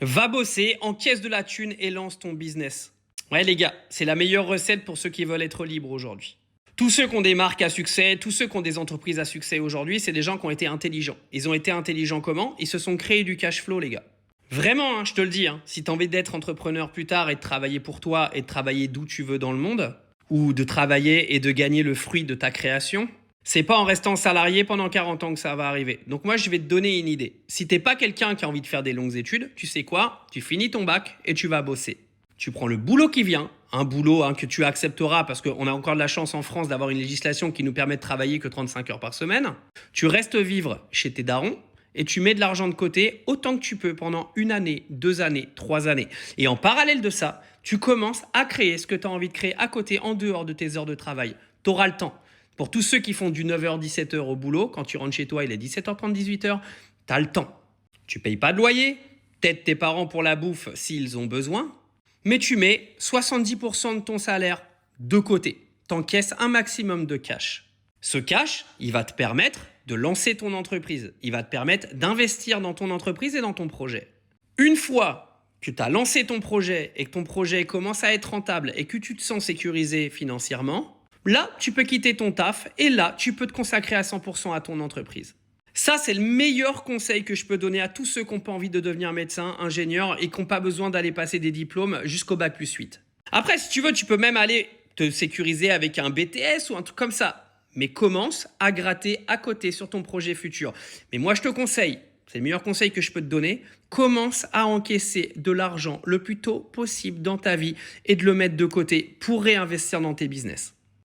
Va bosser, encaisse de la thune et lance ton business. Ouais les gars, c'est la meilleure recette pour ceux qui veulent être libres aujourd'hui. Tous ceux qui ont des marques à succès, tous ceux qui ont des entreprises à succès aujourd'hui, c'est des gens qui ont été intelligents. Ils ont été intelligents comment? Ils se sont créés du cash flow les gars. Vraiment, hein, je te le dis, hein, si tu as envie d'être entrepreneur plus tard et de travailler pour toi et de travailler d'où tu veux dans le monde, ou de travailler et de gagner le fruit de ta création, c'est pas en restant salarié pendant 40 ans que ça va arriver. Donc moi, je vais te donner une idée. Si t'es pas quelqu'un qui a envie de faire des longues études, tu sais quoi? Tu finis ton bac et tu vas bosser. Tu prends le boulot qui vient, un boulot que tu accepteras parce qu'on a encore de la chance en France d'avoir une législation qui nous permet de travailler que 35 heures par semaine. Tu restes vivre chez tes darons et tu mets de l'argent de côté autant que tu peux pendant 1 année, 2 années, 3 années. Et en parallèle de ça, tu commences à créer ce que tu as envie de créer à côté, en dehors de tes heures de travail. Tu auras le temps. Pour tous ceux qui font du 9h, 17h au boulot, quand tu rentres chez toi, il est 17h30, 18h, tu as le temps. Tu payes pas de loyer, t'aides tes parents pour la bouffe s'ils ont besoin, mais tu mets 70% de ton salaire de côté. T'encaisses un maximum de cash. Ce cash, il va te permettre de lancer ton entreprise. Il va te permettre d'investir dans ton entreprise et dans ton projet. Une fois que tu as lancé ton projet et que ton projet commence à être rentable et que tu te sens sécurisé financièrement, là, tu peux quitter ton taf et là, tu peux te consacrer à 100% à ton entreprise. Ça, c'est le meilleur conseil que je peux donner à tous ceux qui n'ont pas envie de devenir médecin, ingénieur et qui n'ont pas besoin d'aller passer des diplômes jusqu'au bac+8. Après, si tu veux, tu peux même aller te sécuriser avec un BTS ou un truc comme ça. Mais commence à gratter à côté sur ton projet futur. Mais moi, je te conseille, c'est le meilleur conseil que je peux te donner, commence à encaisser de l'argent le plus tôt possible dans ta vie et de le mettre de côté pour réinvestir dans tes business.